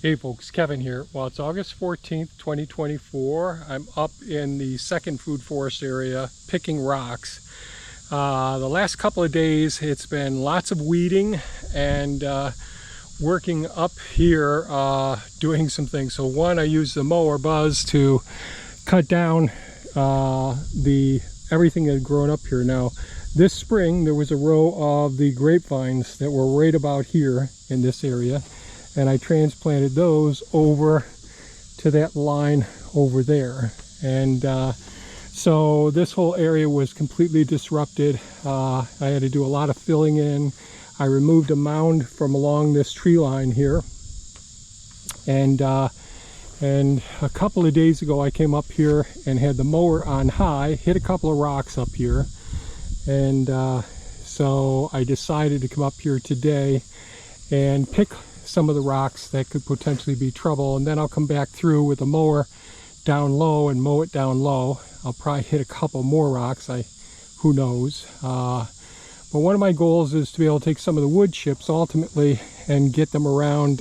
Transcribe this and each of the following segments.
Hey folks, Kevin here. Well, it's August 14th, 2024. I'm up in the second food forest area picking rocks. The last couple of days it's been lots of weeding and working up here doing some things. So one, I use the mower Buzz to cut down everything that had grown up here. Now this spring there was a row of the grapevines that were right about here in this area, and I transplanted those over to that line over there. And so this whole area was completely disrupted. I had to do a lot of filling in. I removed a mound from along this tree line here. And a couple of days ago I came up here and had the mower on high, hit a couple of rocks up here. And so I decided to come up here today and pick some of the rocks that could potentially be trouble, and then I'll come back through with a mower down low and mow it down low. I'll probably hit a couple more rocks, who knows. But one of my goals is to be able to take some of the wood chips ultimately and get them around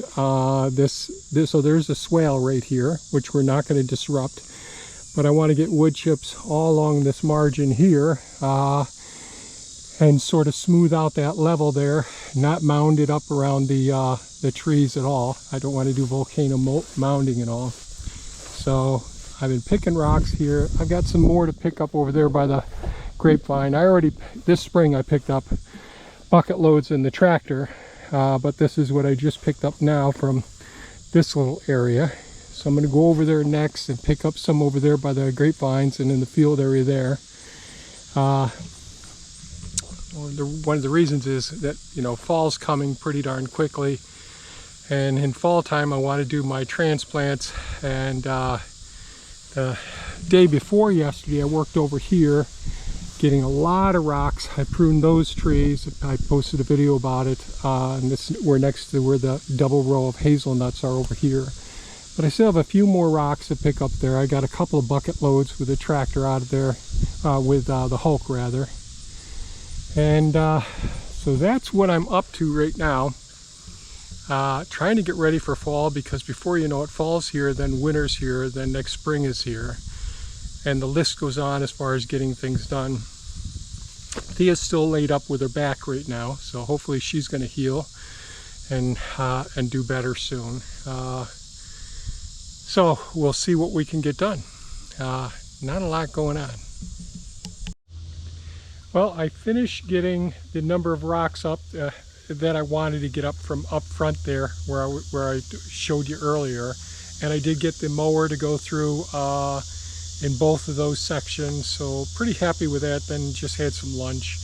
this. So there's a swale right here, which we're not going to disrupt, but I want to get wood chips all along this margin here and sort of smooth out that level there, not mound it up around the trees at all. I don't want to do volcano mounding at all. So I've been picking rocks here. I've got some more to pick up over there by the grapevine. This spring I picked up bucket loads in the tractor, but this is what I just picked up now from this little area. So I'm going to go over there next and pick up some over there by the grapevines and in the field area there. One of the reasons is that, fall's coming pretty darn quickly, and in fall time I want to do my transplants. And the day before yesterday I worked over here getting a lot of rocks. I pruned those trees. I posted a video about it, and we're next to where the double row of hazelnuts are over here. But I still have a few more rocks to pick up there. I got a couple of bucket loads with the tractor out of there, with the Hulk rather. And so that's what I'm up to right now, trying to get ready for fall, because before you know it, fall's here, then winter's here, then next spring is here, and the list goes on as far as getting things done. Thea's still laid up with her back right now, so hopefully she's going to heal and do better soon. So we'll see what we can get done. Not a lot going on. Well, I finished getting the number of rocks up that I wanted to get up from up front there where I showed you earlier, and I did get the mower to go through in both of those sections, so pretty happy with that. Then just had some lunch,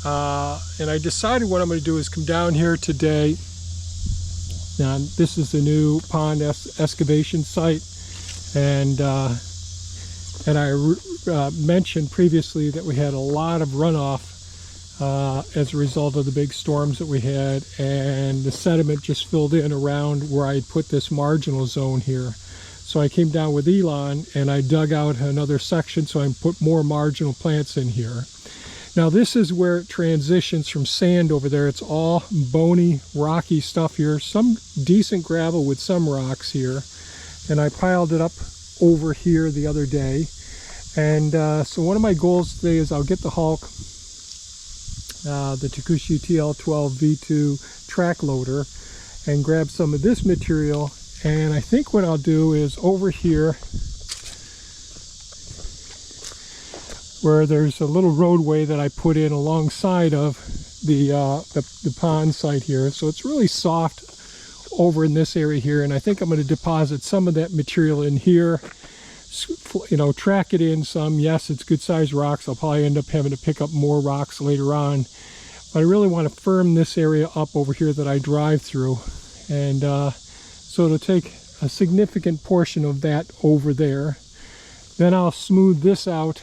and I decided what I'm going to do is come down here today. Now this is the new pond excavation site, and I mentioned previously that we had a lot of runoff as a result of the big storms that we had, and the sediment just filled in around where I put this marginal zone here. So I came down with Elon and I dug out another section so I can put more marginal plants in here. Now this is where it transitions from sand over there. It's all bony, rocky stuff here, some decent gravel with some rocks here, and I piled it up over here the other day. And so one of my goals today is I'll get the Hulk, the Takeuchi TL12 V2 track loader, and grab some of this material. And I think what I'll do is over here where there's a little roadway that I put in alongside of the pond site here, so it's really soft over in this area here, and I think I'm going to deposit some of that material in here, track it in some. Yes, it's good sized rocks. I'll probably end up having to pick up more rocks later on, but I really want to firm this area up over here that I drive through, and so it'll take a significant portion of that over there. Then I'll smooth this out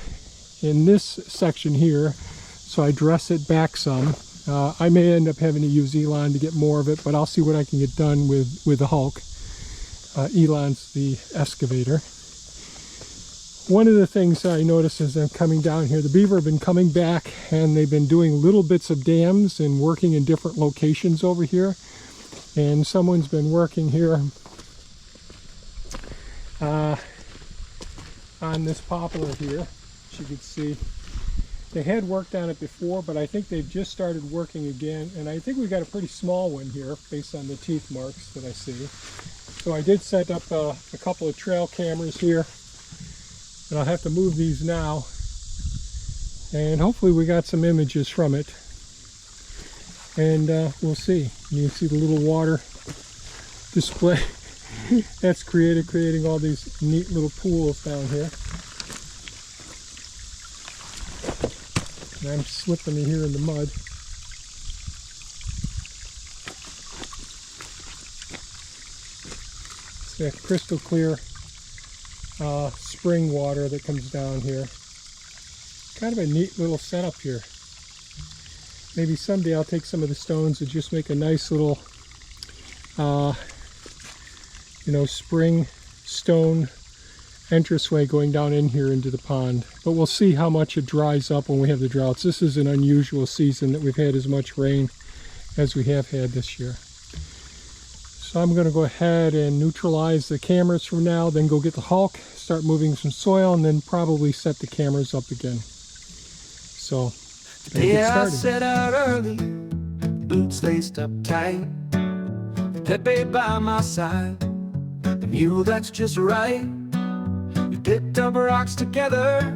in this section here, so I dress it back some. I may end up having to use Elon to get more of it, but I'll see what I can get done with the Hulk. Elon's the excavator. One of the things I noticed as I'm coming down here, the beaver have been coming back and they've been doing little bits of dams and working in different locations over here. And someone's been working here on this poplar here. As you can see, they had worked on it before, but I think they've just started working again, and I think we got a pretty small one here based on the teeth marks that I see. So I did set up a couple of trail cameras here, and I'll have to move these now, and hopefully we got some images from it, and we'll see. You can see the little water display that's creating all these neat little pools down here. And I'm slipping here in the mud. It's that crystal clear spring water that comes down here. Kind of a neat little setup here. Maybe someday I'll take some of the stones and just make a nice little you know, spring stone entranceway going down in here into the pond. But we'll see how much it dries up when we have the droughts. This is an unusual season that we've had as much rain as we have had this year. So I'm going to go ahead and neutralize the cameras for now, then go get the Hulk, start moving some soil, and then probably set the cameras up again. So, yeah, I set out early, boots laced up tight, Pepe by my side, the mule that's just right. We picked up rocks together,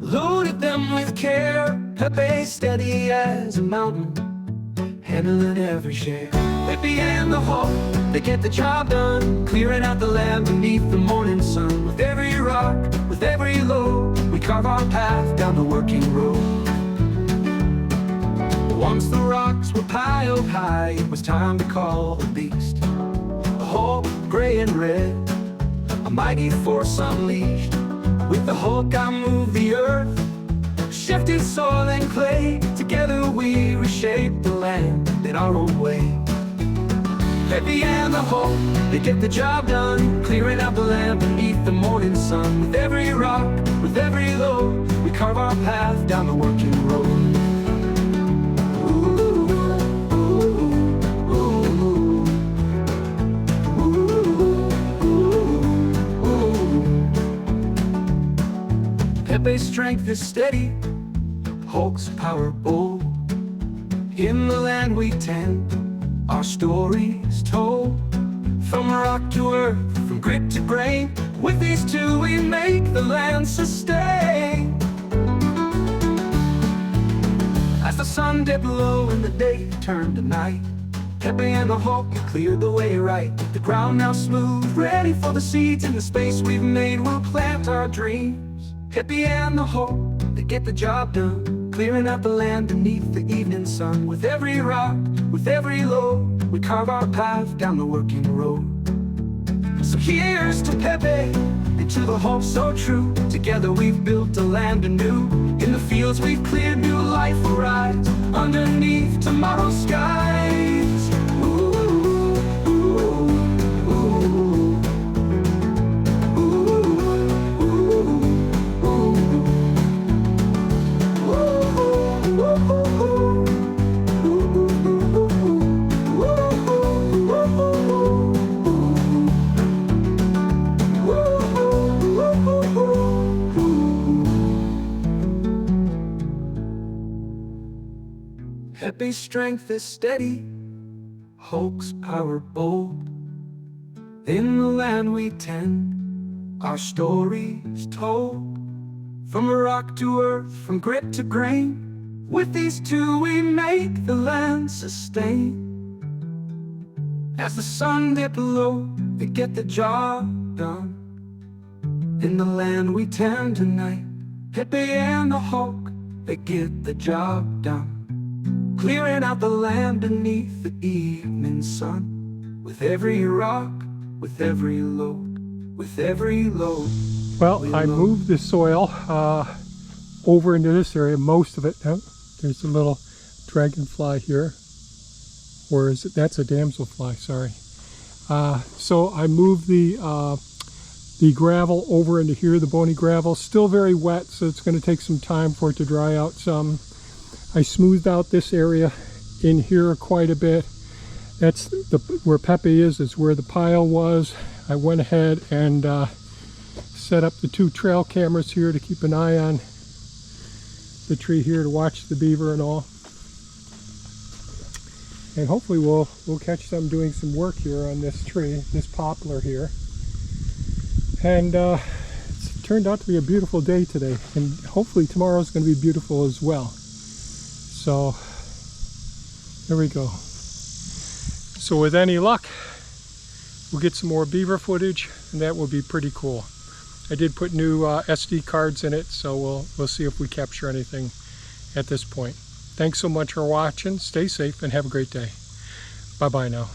loaded them with care. Pepe steady as a mountain, handling every share. Pepe and the Hulk, they get the job done, clearing out the land beneath the morning sun. With every rock, with every load, we carve our path down the working road. Once the rocks were piled high, it was time to call the beast. The Hulk, gray and red, a mighty force unleashed. With the Hulk I moved the earth, shifted soil and clay. Together we reshaped the land in our own way. Pepe and the Hulk, they get the job done, clearing out the land beneath the morning sun. With every rock, with every load, we carve our path down the working road. Pepe's strength is steady, Hulk's power bold. In the land we tend, our stories told. From rock to earth, from grit to grain, with these two we make the land sustain. As the sun dipped low and the day turned to night, Pepe and the Hulk cleared the way right. The ground now smooth, ready for the seeds. In the space we've made, we'll plant our dreams. Pepe and the Hulk, they get the job done, clearing out the land beneath the evening sun. With every rock, with every load, we carve our path down the working road. So here's to Pepe, and to the Hulk so true. Together we've built a land anew. In the fields we've cleared, new life will rise underneath tomorrow's skies. Pepe's strength is steady, Hulk's power bold. In the land we tend, our stories told. From rock to earth, from grit to grain, with these two we make the land sustain. As the sun dipped low, they get the job done. In the land we tend tonight, Pepe and the Hulk, they get the job done, clearing out the land beneath the evening sun. With every rock, with every load, with every load. Well, I moved the soil over into this area, most of it. Oh, there's a little dragonfly here. Or is it? That's a damselfly, sorry. So I moved the gravel over into here, the bony gravel. Still very wet, so it's going to take some time for it to dry out some. I smoothed out this area in here quite a bit. That's where Pepe is where the pile was. I went ahead and set up the 2 trail cameras here to keep an eye on the tree here to watch the beaver and all. And hopefully we'll catch them doing some work here on this tree, this poplar here. And it's turned out to be a beautiful day today, and hopefully tomorrow's going to be beautiful as well. So there we go. So with any luck, we'll get some more beaver footage, and that will be pretty cool. I did put new SD cards in it, so we'll see if we capture anything at this point. Thanks so much for watching. Stay safe and have a great day. Bye-bye now.